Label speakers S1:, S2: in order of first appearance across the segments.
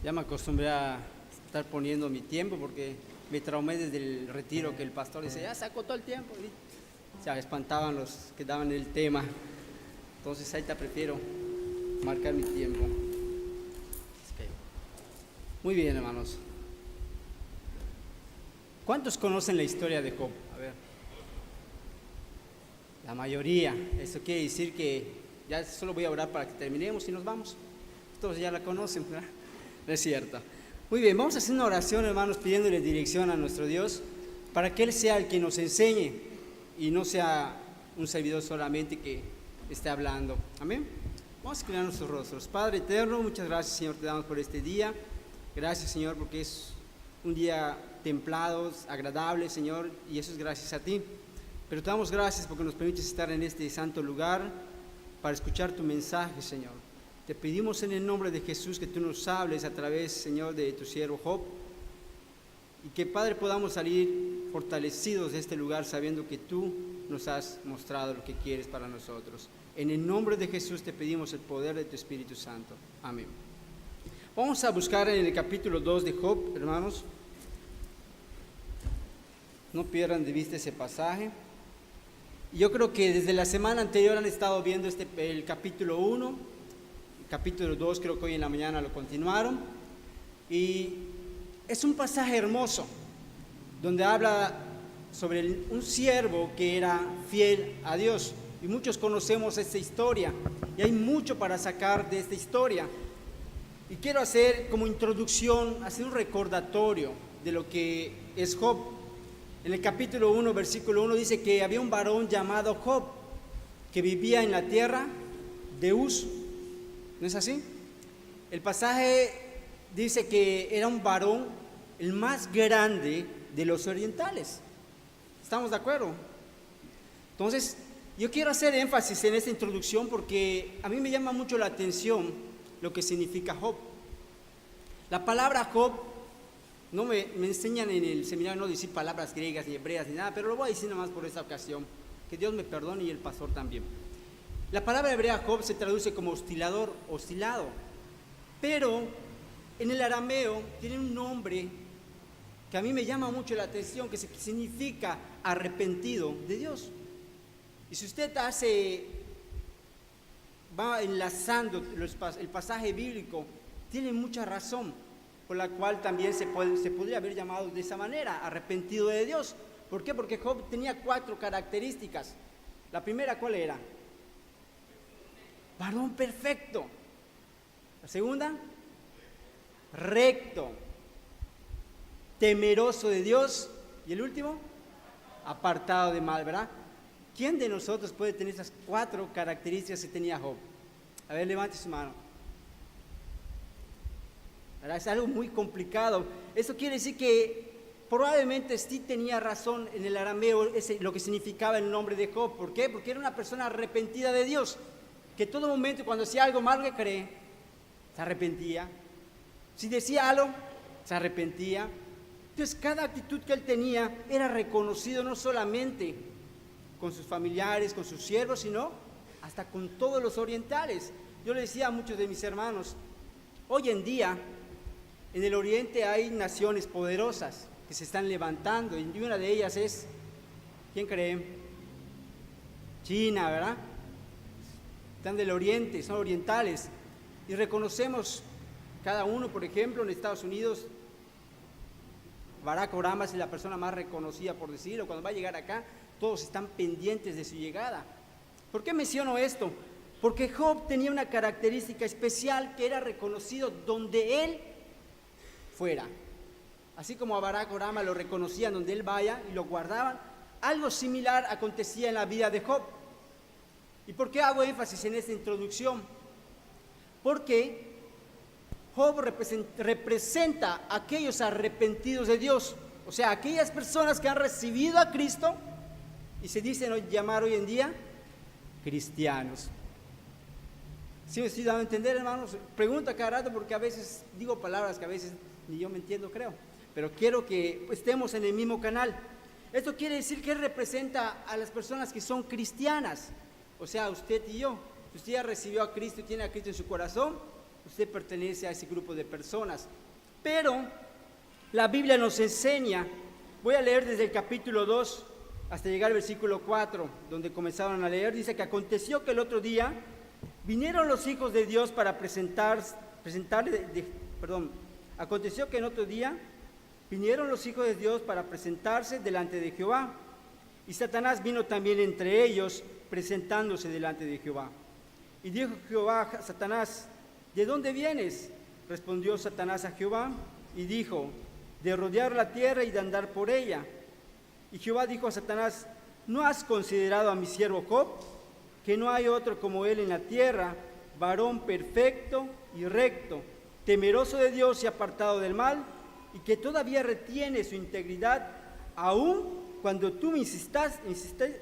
S1: Ya me acostumbré a estar poniendo mi tiempo porque me traumé desde el retiro que el pastor dice, ya sacó todo el tiempo. Y se espantaban los que daban el tema. Entonces ahí te prefiero marcar mi tiempo. Muy bien, hermanos. ¿Cuántos conocen la historia de Job? A ver. La mayoría. Eso quiere decir que ya solo voy a orar para que terminemos y nos vamos. Todos ya la conocen, ¿verdad? No es cierto. Muy bien, vamos a hacer una oración, hermanos, pidiéndole dirección a nuestro Dios para que Él sea el que nos enseñe y no sea un servidor solamente que esté hablando. Amén. Vamos a inclinar nuestros rostros. Padre eterno, muchas gracias, Señor, te damos por este día. Gracias, Señor, porque es un día templado, agradable, Señor, y eso es gracias a ti. Pero te damos gracias porque nos permites estar en este santo lugar para escuchar tu mensaje, Señor. Te pedimos en el nombre de Jesús que tú nos hables a través, Señor, de tu siervo Job, y que, Padre, podamos salir fortalecidos de este lugar sabiendo que tú nos has mostrado lo que quieres para nosotros. En el nombre de Jesús te pedimos el poder de tu Espíritu Santo. Amén. Vamos a buscar en el capítulo 2 de Job, hermanos. No pierdan de vista ese pasaje. Yo creo que desde la semana anterior han estado viendo el capítulo 1, el capítulo 2 creo que hoy en la mañana lo continuaron. Y es un pasaje hermoso, donde habla sobre un siervo que era fiel a Dios. Y muchos conocemos esta historia, y hay mucho para sacar de esta historia. Y quiero hacer como introducción, hacer un recordatorio de lo que es Job. En el capítulo 1, versículo 1 dice que había un varón llamado Job que vivía en la tierra de Uz. ¿No es así? El pasaje dice que era un varón el más grande de los orientales. ¿Estamos de acuerdo? Entonces, yo quiero hacer énfasis en esta introducción porque a mí me llama mucho la atención lo que significa Job. La palabra Job, no me enseñan en el seminario no decir palabras griegas ni hebreas ni nada, pero lo voy a decir nomás por esta ocasión, que Dios me perdone y el pastor también. La palabra hebrea Job se traduce como oscilador, oscilado, pero en el arameo tiene un nombre que a mí me llama mucho la atención, que significa arrepentido de Dios. Y si usted va enlazando el pasaje bíblico, tiene mucha razón, por la cual también se podría haber llamado de esa manera, arrepentido de Dios. ¿Por qué? Porque Job tenía 4 características. La primera, ¿cuál era? Varón perfecto. La segunda, recto, temeroso de Dios. Y el último, apartado de mal, ¿verdad? ¿Quién de nosotros puede tener esas 4 características que tenía Job? A ver, levante su mano. ¿Verdad? Es algo muy complicado. Eso quiere decir que probablemente sí tenía razón en el arameo lo que significaba el nombre de Job. ¿Por qué? Porque era una persona arrepentida de Dios, que todo momento cuando hacía algo malo que cree, se arrepentía. Si decía algo, se arrepentía. Entonces cada actitud que él tenía era reconocido no solamente con sus familiares, con sus siervos, sino hasta con todos los orientales. Yo le decía a muchos de mis hermanos, hoy en día en el oriente hay naciones poderosas que se están levantando, y una de ellas es, ¿quién cree? China, ¿verdad? Están del oriente, son orientales, y reconocemos cada uno, por ejemplo, en Estados Unidos, Barack Obama es la persona más reconocida, por decirlo. Cuando va a llegar acá, todos están pendientes de su llegada. ¿Por qué menciono esto? Porque Job tenía una característica especial que era reconocido donde él fuera. Así como a Barack Obama lo reconocían donde él vaya y lo guardaban, algo similar acontecía en la vida de Job. ¿Y por qué hago énfasis en esta introducción? Porque Job representa a aquellos arrepentidos de Dios, o sea, aquellas personas que han recibido a Cristo y se dicen llamar hoy en día cristianos. ¿Sí me estoy dando a entender, hermanos? Pregunto cada rato porque a veces digo palabras que a veces ni yo me entiendo, creo, pero quiero que estemos en el mismo canal. Esto quiere decir que representa a las personas que son cristianas, o sea, usted y yo. Si usted ya recibió a Cristo y tiene a Cristo en su corazón, usted pertenece a ese grupo de personas. Pero la Biblia nos enseña, voy a leer desde el capítulo 2 hasta llegar al versículo 4, donde comenzaron a leer, dice que aconteció que el otro día vinieron los hijos de Dios para aconteció que en otro día vinieron los hijos de Dios para presentarse delante de Jehová, y Satanás vino también entre ellos, presentándose delante de Jehová. Y dijo Jehová a Satanás: ¿de dónde vienes? Respondió Satanás a Jehová y dijo: de rodear la tierra y de andar por ella. Y Jehová dijo a Satanás: ¿no has considerado a mi siervo Job, que no hay otro como él en la tierra, varón perfecto y recto, temeroso de Dios y apartado del mal, y que todavía retiene su integridad, aun cuando tú me incitaste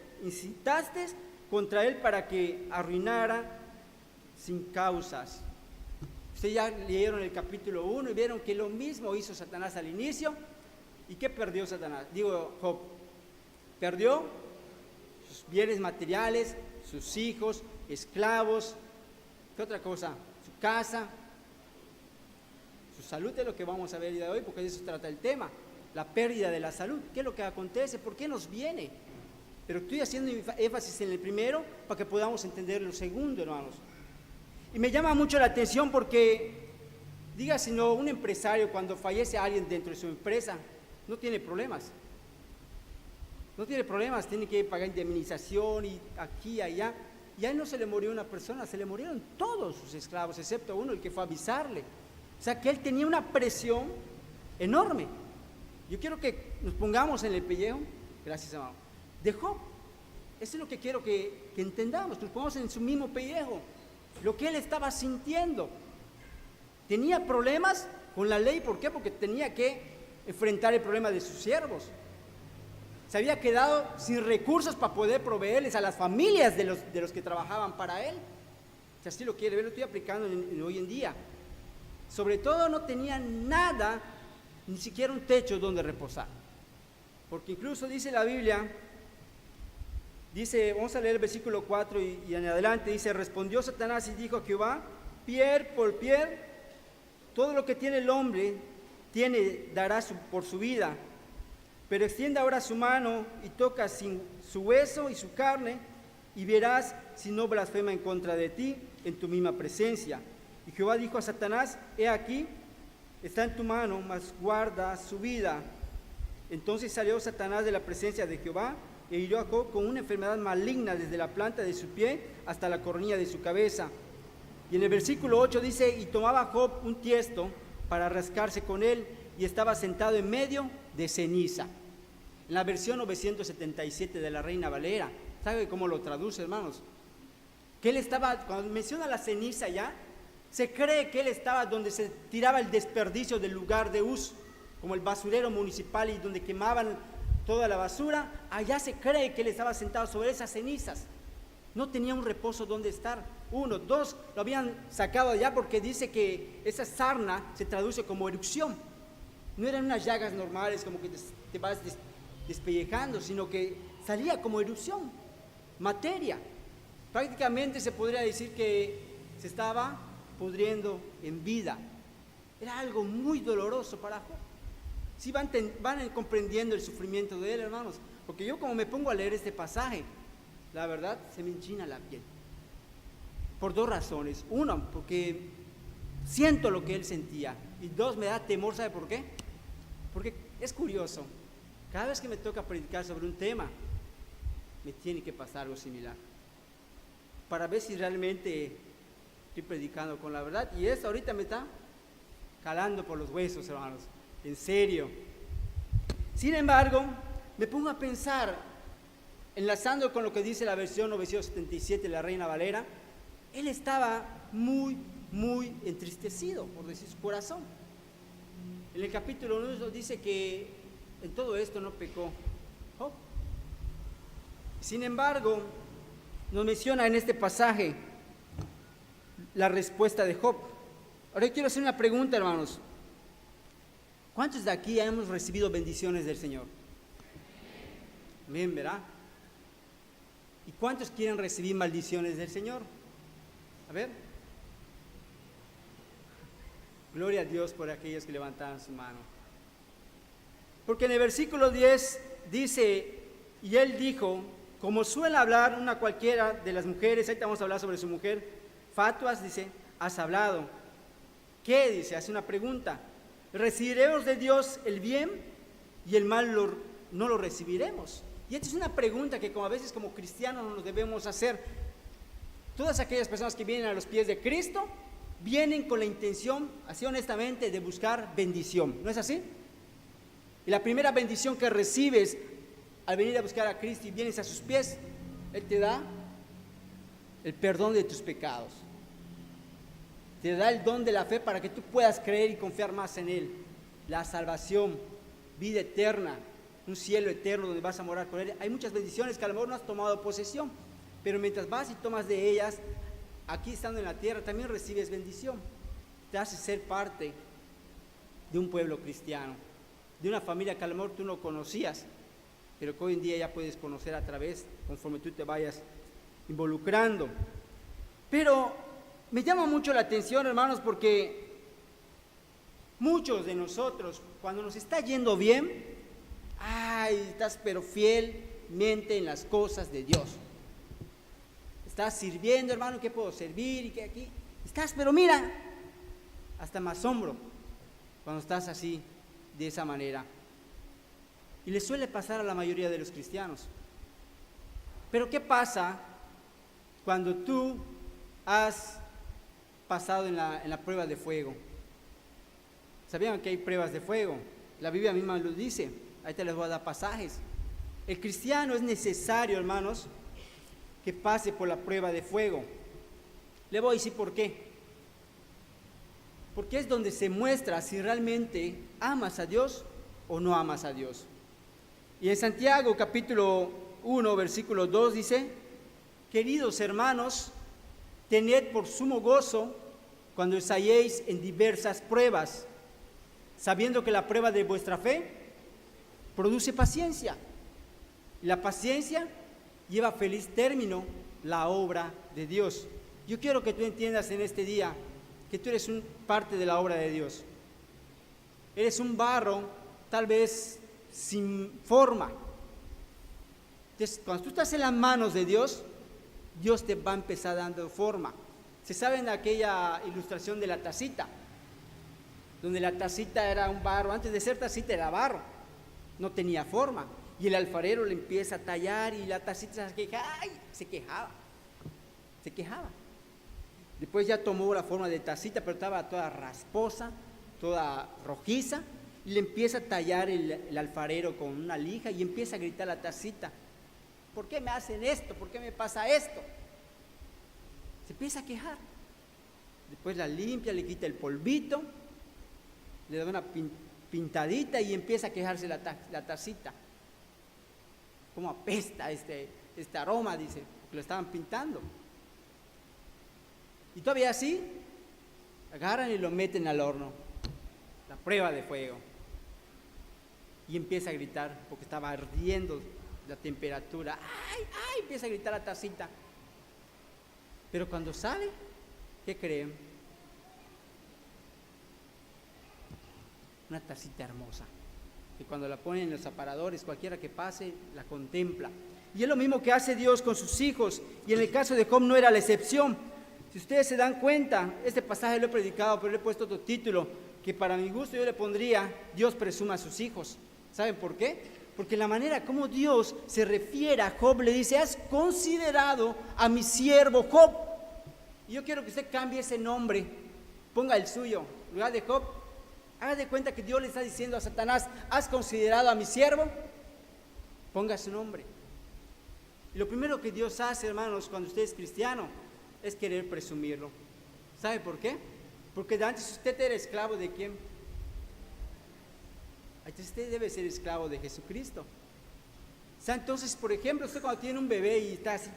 S1: contra él para que arruinara sin causas? Ustedes ya leyeron el capítulo 1 y vieron que lo mismo hizo Satanás al inicio. ¿Y qué perdió Job? Perdió sus bienes materiales, sus hijos, esclavos. ¿Qué otra cosa? Su casa, su salud, es lo que vamos a ver el día de hoy, porque de eso trata el tema. La pérdida de la salud. ¿Qué es lo que acontece? ¿Por qué nos viene? Pero estoy haciendo énfasis en el primero para que podamos entender lo segundo, hermanos. Y me llama mucho la atención porque, dígase, no, un empresario cuando fallece alguien dentro de su empresa, no tiene problemas. No tiene problemas, tiene que pagar indemnización y aquí y allá. Y a él no se le murió una persona, se le murieron todos sus esclavos, excepto uno, el que fue a avisarle. O sea que él tenía una presión enorme. Yo quiero que nos pongamos en el pellejo, gracias hermano, de Job. Eso es lo que quiero que entendamos, nos pongamos en su mismo pellejo. Lo que él estaba sintiendo. Tenía problemas con la ley, ¿por qué? Porque tenía que enfrentar el problema de sus siervos. Se había quedado sin recursos para poder proveerles a las familias de los que trabajaban para él. Si así lo quiere ver, lo estoy aplicando hoy en día. Sobre todo no tenía nada, ni siquiera un techo donde reposar. Porque incluso dice la Biblia, dice, vamos a leer el versículo 4 y en adelante, dice: respondió Satanás y dijo a Jehová: piel por piel, todo lo que tiene el hombre dará por su vida. Pero extiende ahora su mano y toca su hueso y su carne, y verás si no blasfema en contra de ti en tu misma presencia. Y Jehová dijo a Satanás: he aquí, está en tu mano, mas guarda su vida. Entonces salió Satanás de la presencia de Jehová e hirió a Job con una enfermedad maligna desde la planta de su pie hasta la coronilla de su cabeza. Y en el versículo 8 dice: y tomaba Job un tiesto para rascarse con él, y estaba sentado en medio de ceniza. En la versión 977 de la Reina Valera, ¿sabe cómo lo traduce, hermanos? Que él estaba, cuando menciona la ceniza ya, se cree que él estaba donde se tiraba el desperdicio del lugar de Uz, como el basurero municipal y donde quemaban toda la basura. Allá se cree que él estaba sentado sobre esas cenizas. No tenía un reposo donde estar. 1, 2, lo habían sacado allá porque dice que esa sarna se traduce como erupción. No eran unas llagas normales como que te vas despellejando, sino que salía como erupción, materia. Prácticamente se podría decir que se estaba pudriendo en vida. Era algo muy doloroso para Job. Si van comprendiendo el sufrimiento de él, hermanos, porque yo como me pongo a leer este pasaje, la verdad se me enchina la piel. Por 2 razones. 1, porque siento lo que él sentía. Y 2, me da temor, ¿sabe por qué? Porque es curioso. Cada vez que me toca predicar sobre un tema, me tiene que pasar algo similar. Para ver si realmente estoy predicando con la verdad. Y eso ahorita me está calando por los huesos, hermanos. En serio. Sin embargo, me pongo a pensar, enlazando con lo que dice la versión 977 de la Reina Valera, él estaba muy, muy entristecido, por decir su corazón. En el capítulo 1 dice que en todo esto no pecó Job. Sin embargo, nos menciona en este pasaje la respuesta de Job. Ahora yo quiero hacer una pregunta, hermanos. ¿Cuántos de aquí hemos recibido bendiciones del Señor? Amén, ¿verdad? ¿Y cuántos quieren recibir maldiciones del Señor? A ver. Gloria a Dios por aquellos que levantaban su mano. Porque en el versículo 10 dice, y él dijo, como suele hablar una cualquiera de las mujeres, ahorita vamos a hablar sobre su mujer, fatuas, dice, has hablado. ¿Qué? Dice, hace una pregunta. ¿Recibiremos de Dios el bien y el mal no lo recibiremos? Y esta es una pregunta que como a veces como cristianos nos debemos hacer. Todas aquellas personas que vienen a los pies de Cristo, vienen con la intención, así honestamente, de buscar bendición. ¿No es así? Y la primera bendición que recibes al venir a buscar a Cristo y vienes a sus pies, Él te da el perdón de tus pecados. Te da el don de la fe para que tú puedas creer y confiar más en Él. La salvación, vida eterna, un cielo eterno donde vas a morar con Él. Hay muchas bendiciones que a lo mejor no has tomado posesión, pero mientras vas y tomas de ellas, aquí estando en la tierra, también recibes bendición. Te hace ser parte de un pueblo cristiano, de una familia que a lo mejor tú no conocías, pero que hoy en día ya puedes conocer a través, conforme tú te vayas involucrando. Pero me llama mucho la atención, hermanos, porque muchos de nosotros, cuando nos está yendo bien, estás pero fielmente en las cosas de Dios. Estás sirviendo, hermano, ¿qué puedo servir? Y que aquí estás, pero mira, hasta me asombro cuando estás así, de esa manera. Y le suele pasar a la mayoría de los cristianos. Pero ¿qué pasa cuando tú has pasado en la prueba de fuego? ¿Sabían que hay pruebas de fuego? La Biblia misma lo dice. Ahí te les voy a dar pasajes. El cristiano es necesario, hermanos, que pase por la prueba de fuego. Le voy a decir por qué. Porque es donde se muestra si realmente amas a Dios o no amas a Dios. Y en Santiago capítulo 1, versículo 2 dice, queridos hermanos, tened por sumo gozo cuando os halléis en diversas pruebas, sabiendo que la prueba de vuestra fe produce paciencia. Y la paciencia lleva a feliz término la obra de Dios. Yo quiero que tú entiendas en este día que tú eres parte de la obra de Dios. Eres un barro, tal vez sin forma. Entonces, cuando tú estás en las manos de Dios, Dios te va a empezar dando forma. Se sabe en aquella ilustración de la tacita, donde la tacita era un barro, antes de ser tacita era barro, no tenía forma. Y el alfarero le empieza a tallar y la tacita se quejaba. Después ya tomó la forma de tacita, pero estaba toda rasposa, toda rojiza, y le empieza a tallar el alfarero con una lija y empieza a gritar la tacita, ¿por qué me hacen esto? ¿Por qué me pasa esto? Se empieza a quejar. Después la limpia, le quita el polvito, le da una pintadita y empieza a quejarse la tacita. ¿Cómo apesta este aroma? Dice, porque lo estaban pintando. Y todavía así, agarran y lo meten al horno, la prueba de fuego. Y empieza a gritar, porque estaba ardiendo la temperatura. Empieza a gritar la tacita. Pero cuando sale, ¿qué creen? Una tacita hermosa, que cuando la ponen en los aparadores, cualquiera que pase, la contempla. Y es lo mismo que hace Dios con sus hijos, y en el caso de Job no era la excepción. Si ustedes se dan cuenta, este pasaje lo he predicado, pero le he puesto otro título, que para mi gusto yo le pondría, Dios presuma a sus hijos. ¿Saben por qué? Porque la manera como Dios se refiere a Job, le dice, has considerado a mi siervo Job. Y yo quiero que usted cambie ese nombre, ponga el suyo, en lugar de Job, haga de cuenta que Dios le está diciendo a Satanás, has considerado a mi siervo, ponga su nombre. Y lo primero que Dios hace, hermanos, cuando usted es cristiano, es querer presumirlo. ¿Sabe por qué? Porque antes usted era esclavo de ¿quién? Entonces usted debe ser esclavo de Jesucristo. O sea, entonces, por ejemplo, usted cuando tiene un bebé y está así,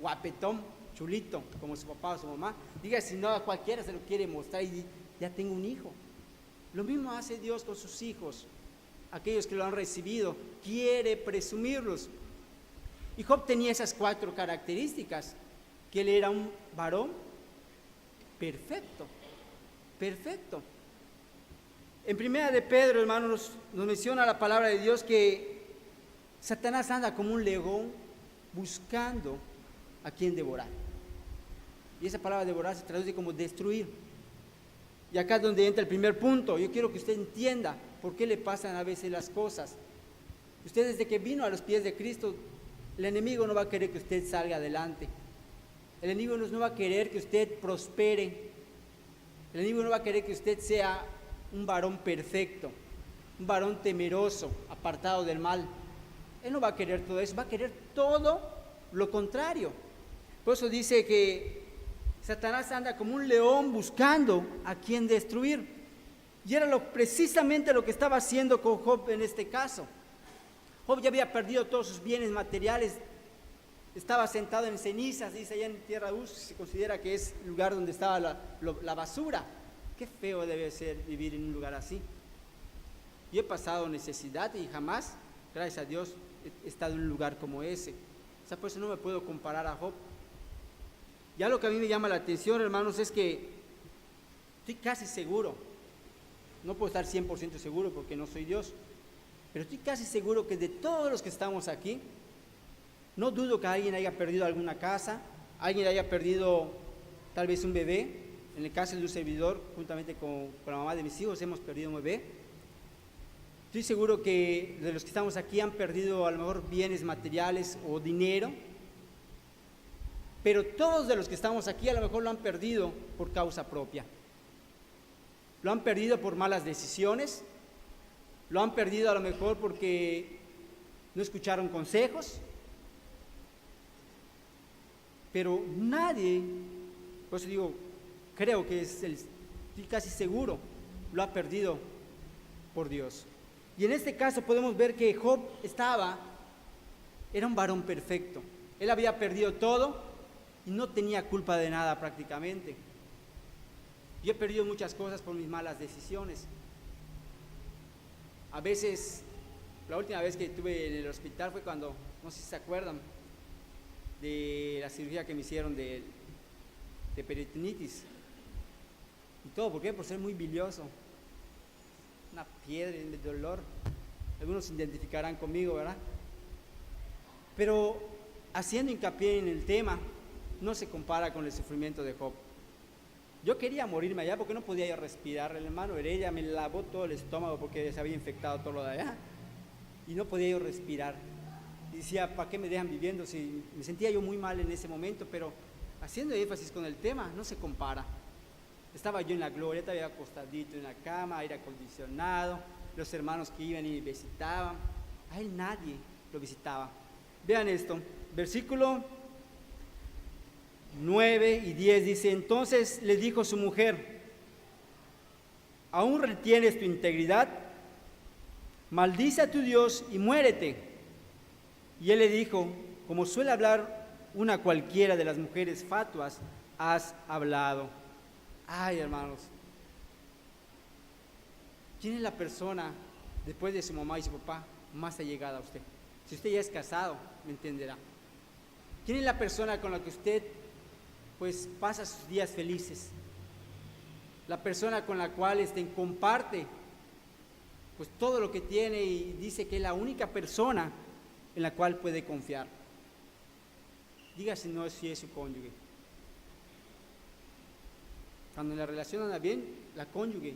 S1: guapetón, chulito, como su papá o su mamá, diga, si no, a cualquiera se lo quiere mostrar y ya tengo un hijo. Lo mismo hace Dios con sus hijos, aquellos que lo han recibido, quiere presumirlos. Y Job tenía esas 4 características, que él era un varón perfecto, En primera de Pedro, hermanos, nos menciona la palabra de Dios que Satanás anda como un león buscando a quien devorar. Y esa palabra devorar se traduce como destruir. Y acá es donde entra el primer punto. Yo quiero que usted entienda por qué le pasan a veces las cosas. Usted desde que vino a los pies de Cristo, el enemigo no va a querer que usted salga adelante. El enemigo no va a querer que usted prospere. El enemigo no va a querer que usted sea un varón perfecto, un varón temeroso, apartado del mal. Él no va a querer todo eso, va a querer todo lo contrario. Por eso dice que Satanás anda como un león buscando a quien destruir. Y era precisamente lo que estaba haciendo con Job en este caso. Job ya había perdido todos sus bienes materiales, estaba sentado en cenizas, dice allá en tierra de Uz, se considera que es el lugar donde estaba la basura. Qué feo debe ser vivir en un lugar así. Yo he pasado necesidad y jamás, gracias a Dios, he estado en un lugar como ese. O sea, por eso no me puedo comparar a Job. Ya lo que a mí me llama la atención, hermanos, es que estoy casi seguro, no puedo estar 100% seguro porque no soy Dios, pero estoy casi seguro que de todos los que estamos aquí, no dudo que alguien haya perdido alguna casa, alguien haya perdido tal vez un bebé. En el caso de un servidor, juntamente con la mamá de mis hijos, hemos perdido un bebé. Estoy seguro que de los que estamos aquí han perdido a lo mejor bienes materiales o dinero, pero todos de los que estamos aquí a lo mejor lo han perdido por causa propia. Lo han perdido por malas decisiones, lo han perdido a lo mejor porque no escucharon consejos, pero nadie, por eso digo, creo que estoy casi seguro, lo ha perdido por Dios. Y en este caso podemos ver que Job era un varón perfecto. Él había perdido todo y no tenía culpa de nada prácticamente. Yo he perdido muchas cosas por mis malas decisiones. A veces, la última vez que estuve en el hospital fue cuando, no sé si se acuerdan, de la cirugía que me hicieron de peritonitis. Y todo, ¿por qué? Por ser muy bilioso. Una piedra de dolor. Algunos se identificarán conmigo, ¿verdad? Pero haciendo hincapié en el tema, no se compara con el sufrimiento de Job. Yo quería morirme allá porque no podía yo respirar. El hermano Heredia me lavó todo el estómago porque se había infectado todo lo de allá. Y no podía yo respirar. Y decía, ¿para qué me dejan viviendo? Si me sentía yo muy mal en ese momento, pero haciendo énfasis con el tema, no se compara. Estaba yo en la gloria, estaba acostadito en la cama, aire acondicionado, los hermanos que iban y me visitaban. A él nadie lo visitaba. Vean esto, versículo 9 y 10 dice: entonces le dijo su mujer: ¿aún retienes tu integridad? Maldice a tu Dios y muérete. Y él le dijo: como suele hablar una cualquiera de las mujeres fatuas, has hablado. Ay, hermanos, ¿quién es la persona después de su mamá y su papá más allegada a usted? Si usted ya es casado, me entenderá. ¿Quién es la persona con la que usted pues pasa sus días felices? La persona con la cual comparte pues todo lo que tiene y dice que es la única persona en la cual puede confiar. Diga si no, si es su cónyuge. Cuando la relación anda bien, la cónyuge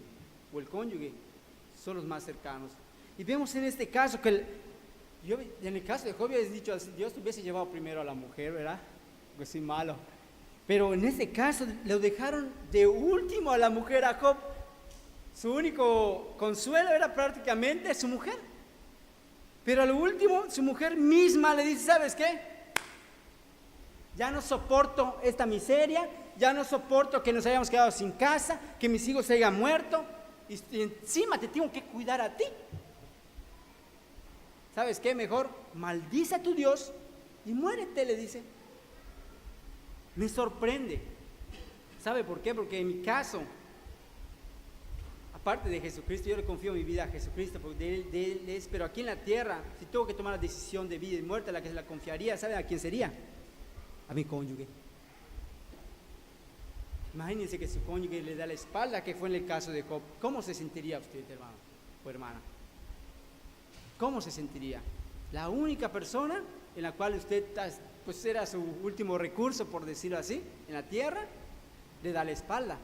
S1: o el cónyuge son los más cercanos. Y vemos en este caso que en el caso de Job habías dicho, Dios te hubiese llevado primero a la mujer, ¿verdad? Porque soy malo. Pero en este caso lo dejaron de último a la mujer, a Job. Su único consuelo era prácticamente su mujer. Pero a lo último, su mujer misma le dice: ¿sabes qué? Ya no soporto esta miseria, ya no soporto que nos hayamos quedado sin casa, que mis hijos se hayan muerto, y encima te tengo que cuidar a ti. ¿Sabes qué? Mejor maldice a tu Dios y muérete, le dice. Me sorprende. ¿Sabe por qué? Porque en mi caso, aparte de Jesucristo, yo le confío mi vida a Jesucristo, porque de Él es, pero aquí en la tierra, si tengo que tomar la decisión de vida y muerte, a la que se la confiaría, ¿sabe a quién sería? A mi cónyuge. Imagínense que su cónyuge le da la espalda, que fue en el caso de Job. ¿Cómo se sentiría usted, hermano o hermana? ¿Cómo se sentiría? La única persona en la cual usted, pues era su último recurso, por decirlo así, en la tierra, le da la espalda.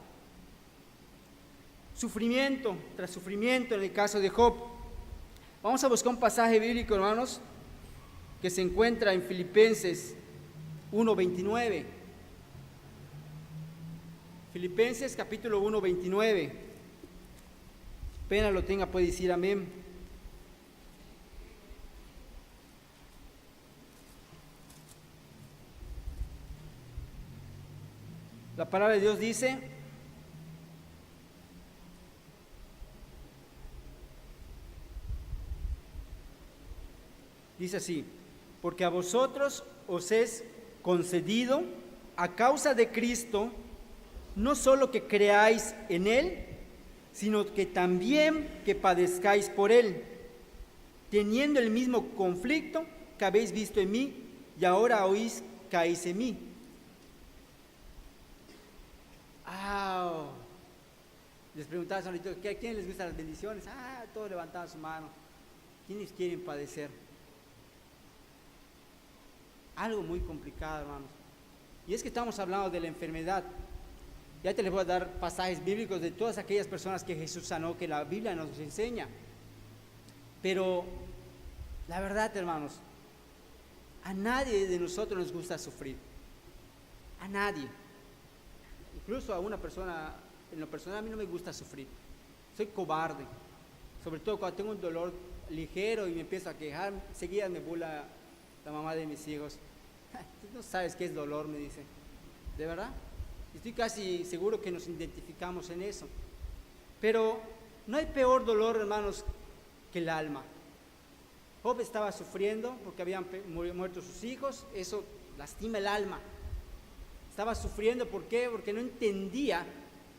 S1: Sufrimiento tras sufrimiento en el caso de Job. Vamos a buscar un pasaje bíblico, hermanos, que se encuentra en Filipenses 1:29. Filipenses capítulo 1:29. Pena lo tenga, puede decir amén. La palabra de Dios dice: dice así: porque a vosotros os es concedido a causa de Cristo, no solo que creáis en Él, sino que también que padezcáis por Él, teniendo el mismo conflicto que habéis visto en mí y ahora oís caéis en mí. Les preguntaba ahorita, ¿a quién les gustan las bendiciones? Todos levantaban su mano. ¿Quiénes quieren padecer? Algo muy complicado, hermanos. Y es que estamos hablando de la enfermedad. Ya te les voy a dar pasajes bíblicos de todas aquellas personas que Jesús sanó, que la Biblia nos enseña. Pero la verdad, hermanos, a nadie de nosotros nos gusta sufrir. A nadie. Incluso a una persona, en lo personal a mí no me gusta sufrir. Soy cobarde. Sobre todo cuando tengo un dolor ligero y me empiezo a quejar, enseguida me burla la mamá de mis hijos. Tú no sabes qué es dolor, me dice. ¿De verdad? Estoy casi seguro que nos identificamos en eso. Pero no hay peor dolor, hermanos, que el alma. Job estaba sufriendo porque habían muerto sus hijos. Eso lastima el alma. Estaba sufriendo, ¿por qué? Porque no entendía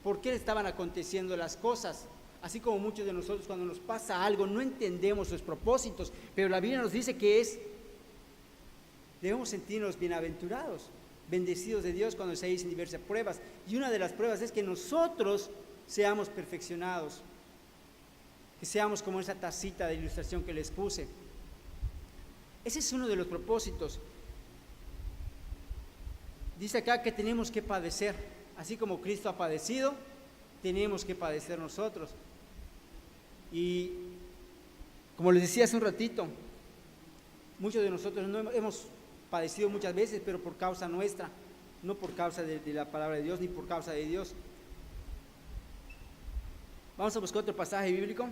S1: por qué le estaban aconteciendo las cosas. Así como muchos de nosotros, cuando nos pasa algo, no entendemos sus propósitos. Pero la Biblia nos dice que debemos sentirnos bienaventurados, bendecidos de Dios cuando se dicen diversas pruebas. Y una de las pruebas es que nosotros seamos perfeccionados, que seamos como esa tacita de ilustración que les puse. Ese es uno de los propósitos. Dice acá que tenemos que padecer, así como Cristo ha padecido, tenemos que padecer nosotros. Y como les decía hace un ratito, muchos de nosotros no hemos padecido muchas veces, pero por causa nuestra, no por causa de la palabra de Dios, ni por causa de Dios. Vamos a buscar otro pasaje bíblico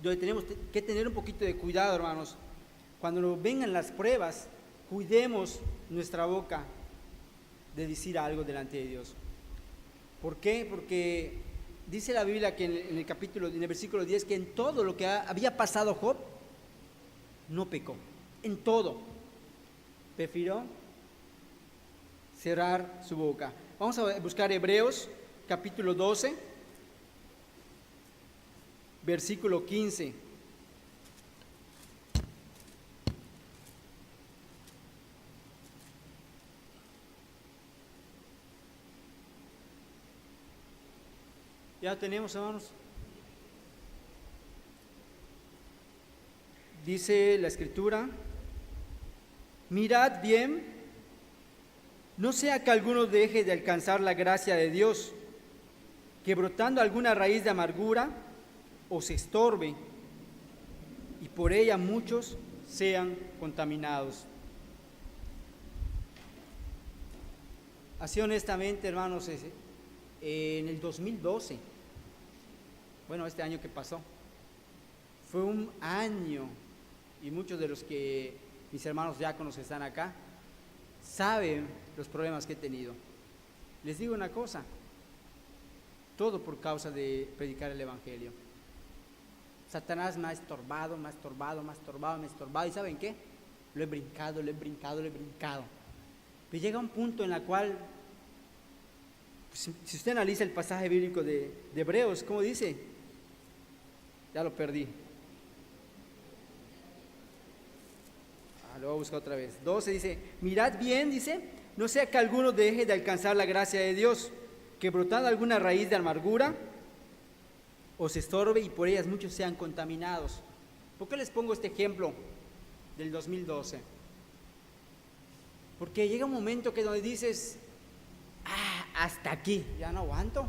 S1: donde tenemos que tener un poquito de cuidado, hermanos. Cuando nos vengan las pruebas, cuidemos nuestra boca de decir algo delante de Dios. ¿Por qué? Porque dice la Biblia que en el versículo 10, que en todo lo que había pasado Job, no pecó. En todo. Prefirió cerrar su boca. Vamos a buscar Hebreos, capítulo 12, versículo 15. Ya tenemos, hermanos. Dice la Escritura: mirad bien, no sea que alguno deje de alcanzar la gracia de Dios, que brotando alguna raíz de amargura os estorbe, y por ella muchos sean contaminados. Así honestamente, hermanos, en el 2012, bueno, este año que pasó, fue un año, y muchos de los que mis hermanos diáconos que están acá saben los problemas que he tenido. Les digo una cosa, todo por causa de predicar el Evangelio. Satanás me ha estorbado, y ¿saben qué? Lo he brincado. Pero llega un punto en el cual, si usted analiza el pasaje bíblico de Hebreos, ¿cómo dice? Ya lo perdí. Lo voy a buscar otra vez. 12 dice: mirad bien, dice, no sea que alguno deje de alcanzar la gracia de Dios, que brotando alguna raíz de amargura os estorbe y por ellas muchos sean contaminados. ¿Por qué les pongo este ejemplo del 2012? Porque llega un momento que donde dices, hasta aquí, ya no aguanto.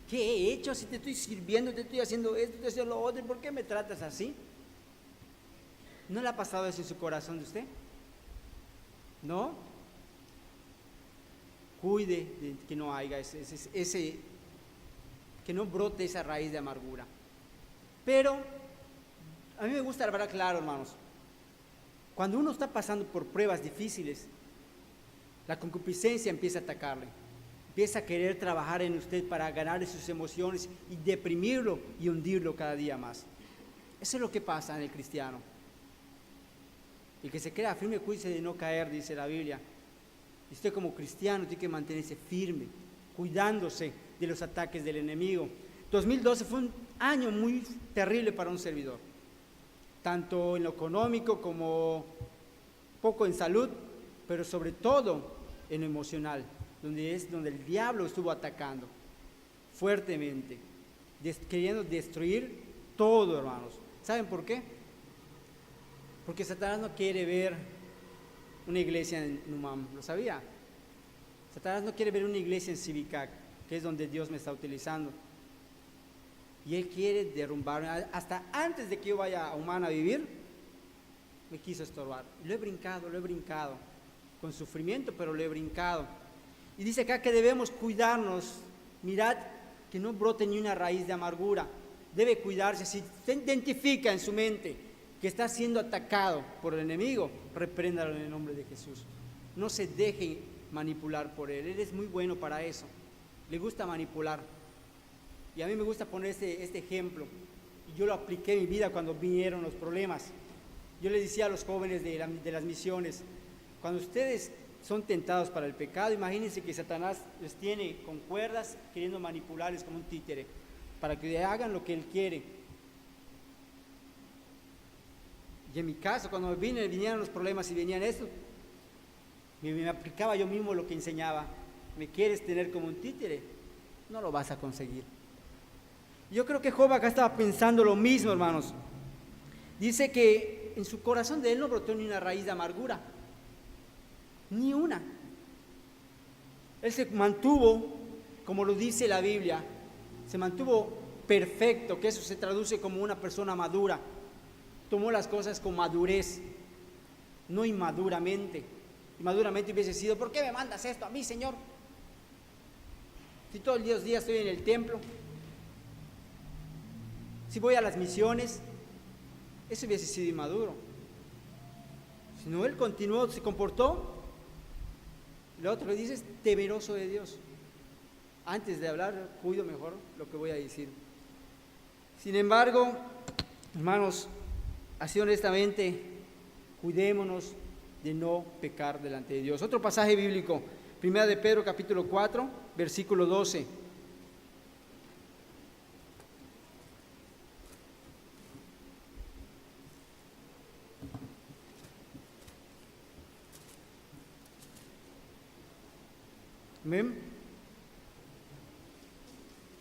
S1: ¿Qué he hecho? Si te estoy sirviendo, te estoy haciendo esto, te estoy haciendo lo otro, ¿por qué me tratas así? ¿No le ha pasado eso en su corazón de usted? ¿No? Cuide de que no haya que no brote esa raíz de amargura. Pero a mí me gusta hablar claro, hermanos. Cuando uno está pasando por pruebas difíciles, la concupiscencia empieza a atacarle. Empieza a querer trabajar en usted para ganar sus emociones y deprimirlo y hundirlo cada día más. Eso es lo que pasa en el cristiano. El que se queda firme, cuídese de no caer, dice la Biblia. Y usted como cristiano tiene que mantenerse firme, cuidándose de los ataques del enemigo. 2012 fue un año muy terrible para un servidor, tanto en lo económico como poco en salud, pero sobre todo en lo emocional, donde el diablo estuvo atacando fuertemente, queriendo destruir todo, hermanos. ¿Saben por qué? Porque Satanás no quiere ver una iglesia en Numam, ¿lo sabía? Satanás no quiere ver una iglesia en Civicac, que es donde Dios me está utilizando. Y él quiere derrumbarme. Hasta antes de que yo vaya a Humana a vivir, me quiso estorbar. Lo he brincado, con sufrimiento, pero lo he brincado. Y dice acá que debemos cuidarnos. Mirad que no brote ni una raíz de amargura. Debe cuidarse. Si se identifica en su mente que está siendo atacado por el enemigo, repréndalo en el nombre de Jesús. No se deje manipular por él. Él es muy bueno para eso. Le gusta manipular. Y a mí me gusta poner este ejemplo. Y yo lo apliqué en mi vida cuando vinieron los problemas. Yo le decía a los jóvenes de las misiones, cuando ustedes son tentados para el pecado, imagínense que Satanás les tiene con cuerdas queriendo manipularles como un títere, para que hagan lo que él quiere. Y en mi caso, cuando vinieron los problemas y venían esto, me aplicaba yo mismo lo que enseñaba. ¿Me quieres tener como un títere? No lo vas a conseguir. Yo creo que Job acá estaba pensando lo mismo, hermanos. Dice que en su corazón de él no brotó ni una raíz de amargura, ni una. Él se mantuvo, como lo dice la Biblia, se mantuvo perfecto, que eso se traduce como una persona madura. Tomó las cosas con madurez, no inmaduramente. Inmaduramente hubiese sido, ¿por qué me mandas esto a mí, Señor? Si todos los días estoy en el templo, si voy a las misiones, eso hubiese sido inmaduro. Si no, él continuó, se comportó. Lo otro que dice es temeroso de Dios. Antes de hablar, cuido mejor lo que voy a decir. Sin embargo, hermanos, así honestamente, cuidémonos de no pecar delante de Dios. Otro pasaje bíblico, 1 de Pedro capítulo 4, versículo 12. Amén.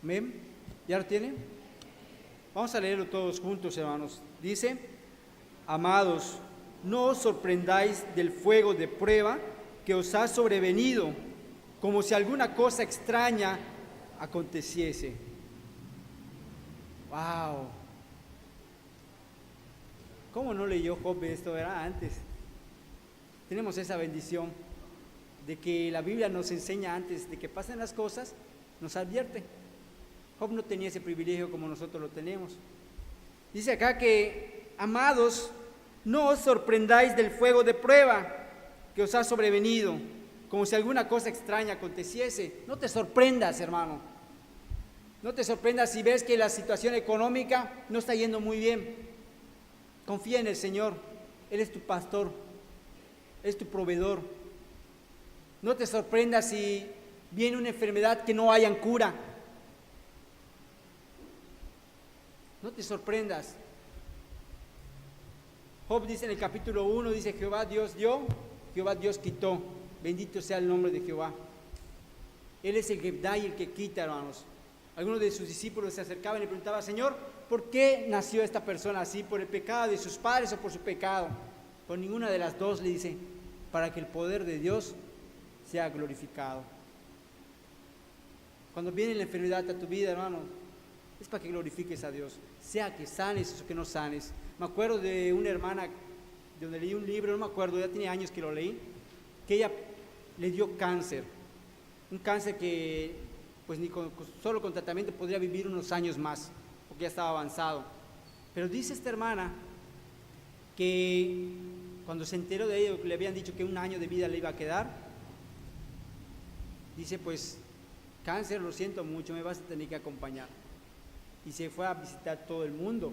S1: Amén. ¿Ya lo tienen? Vamos a leerlo todos juntos, hermanos. Dice: amados, no os sorprendáis del fuego de prueba que os ha sobrevenido, como si alguna cosa extraña aconteciese. ¡Wow! ¿Cómo no leyó Job esto? Era antes. Tenemos esa bendición de que la Biblia nos enseña antes de que pasen las cosas, nos advierte. Job no tenía ese privilegio como nosotros lo tenemos. Dice acá que, amados, no os sorprendáis del fuego de prueba que os ha sobrevenido, como si alguna cosa extraña aconteciese. No te sorprendas, hermano. No te sorprendas si ves que la situación económica no está yendo muy bien. Confía en el Señor. Él es tu pastor, es tu proveedor. No te sorprendas si viene una enfermedad que no hayan cura. No te sorprendas. Job dice en el capítulo 1, dice: Jehová Dios dio, Jehová Dios quitó. Bendito sea el nombre de Jehová. Él es el que da y el que quita, hermanos. Algunos de sus discípulos se acercaban y le preguntaban: Señor, ¿por qué nació esta persona así? ¿Por el pecado de sus padres o por su pecado? Por ninguna de las dos, le dice, para que el poder de Dios sea glorificado. Cuando viene la enfermedad a tu vida, hermano, es para que glorifiques a Dios, sea que sanes o que no sanes. Me acuerdo de una hermana donde leí un libro, no me acuerdo, ya tenía años que lo leí, que ella le dio cáncer, un cáncer que pues solo con tratamiento podría vivir unos años más, porque ya estaba avanzado. Pero dice esta hermana que cuando se enteró de ello, le habían dicho que un año de vida le iba a quedar, dice: pues cáncer, lo siento mucho, me vas a tener que acompañar. Y se fue a visitar todo el mundo,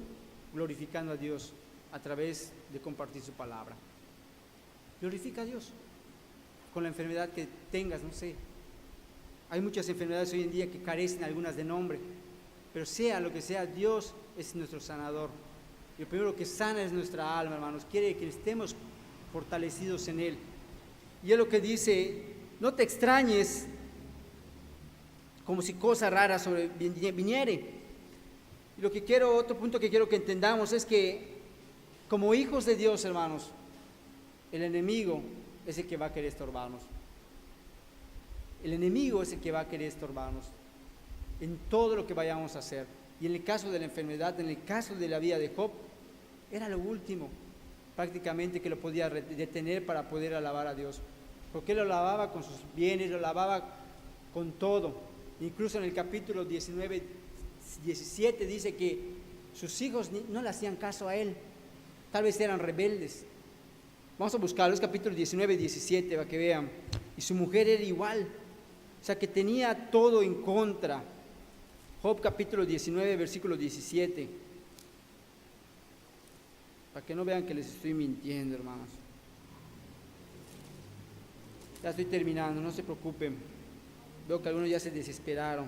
S1: glorificando a Dios a través de compartir su palabra. Glorifica a Dios con la enfermedad que tengas, no sé. Hay muchas enfermedades hoy en día que carecen algunas de nombre, pero sea lo que sea, Dios es nuestro sanador. Y lo primero que sana es nuestra alma, hermanos. Quiere que estemos fortalecidos en Él. Y es lo que dice: no te extrañes como si cosa rara viniere. Y otro punto que quiero que entendamos es que como hijos de Dios, hermanos, el enemigo es el que va a querer estorbarnos. El enemigo es el que va a querer estorbarnos en todo lo que vayamos a hacer. Y en el caso de la enfermedad, en el caso de la vida de Job, era lo último prácticamente que lo podía detener para poder alabar a Dios. Porque él lo alababa con sus bienes, lo alababa con todo. Incluso en el capítulo 19, 17 dice que sus hijos no le hacían caso a él, tal vez eran rebeldes. Vamos a buscarlo, es capítulo 19, 17, para que vean. Y su mujer era igual, o sea que tenía todo en contra. Job capítulo 19, versículo 17, para que no vean que les estoy mintiendo, hermanos. Ya estoy terminando, no se preocupen. Veo que algunos ya se desesperaron.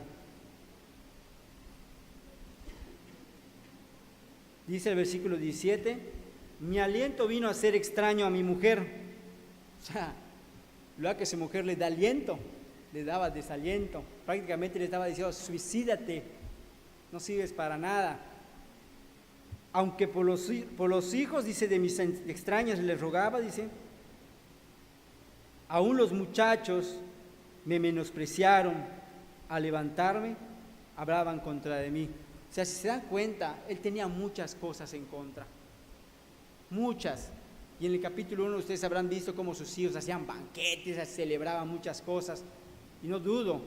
S1: Dice el versículo 17: mi aliento vino a ser extraño a mi mujer. O sea, lo que su mujer le da aliento, le daba desaliento. Prácticamente le estaba diciendo: suicídate, no sirves para nada. Aunque por los hijos, dice, de mis extraños les rogaba, dice, aún los muchachos me menospreciaron, al levantarme hablaban contra de mí. O sea, si se dan cuenta, él tenía muchas cosas en contra, muchas. Y en el capítulo 1 ustedes habrán visto cómo sus hijos hacían banquetes, celebraban muchas cosas, y no dudo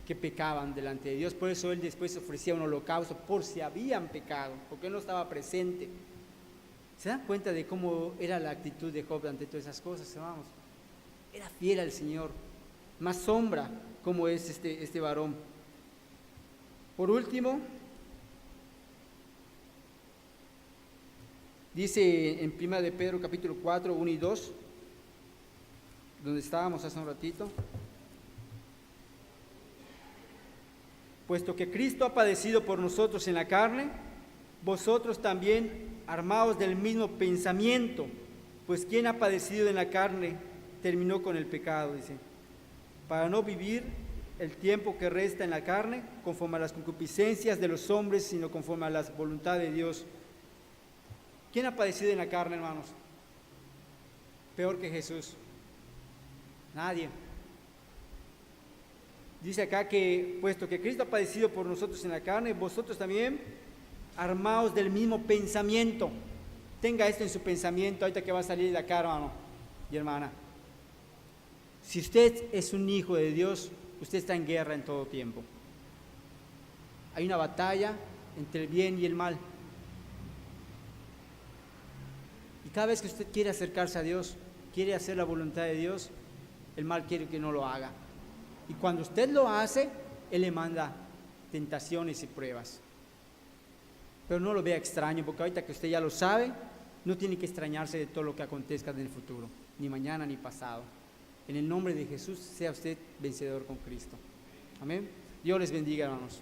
S1: que pecaban delante de Dios. Por eso él después ofrecía un holocausto por si habían pecado, porque él no estaba presente. ¿Se dan cuenta de cómo era la actitud de Job ante todas esas cosas, hermanos? Era fiel al Señor. Más sombra como es este varón. Por último, dice en 1 de Pedro capítulo 4, 1 y 2, donde estábamos hace un ratito: puesto que Cristo ha padecido por nosotros en la carne, vosotros también armaos del mismo pensamiento, pues quien ha padecido en la carne terminó con el pecado, dice, para no vivir el tiempo que resta en la carne conforme a las concupiscencias de los hombres, sino conforme a la voluntad de Dios. ¿Quién ha padecido en la carne, hermanos? Peor que Jesús. Nadie. Dice acá que, puesto que Cristo ha padecido por nosotros en la carne, vosotros también armaos del mismo pensamiento. Tenga esto en su pensamiento ahorita que va a salir de acá, hermano y hermana. Si usted es un hijo de Dios, usted está en guerra en todo tiempo. Hay una batalla entre el bien y el mal. Y cada vez que usted quiere acercarse a Dios, quiere hacer la voluntad de Dios, el mal quiere que no lo haga. Y cuando usted lo hace, Él le manda tentaciones y pruebas. Pero no lo vea extraño, porque ahorita que usted ya lo sabe, no tiene que extrañarse de todo lo que acontezca en el futuro, ni mañana ni pasado. En el nombre de Jesús, sea usted vencedor con Cristo. Amén. Dios les bendiga, hermanos.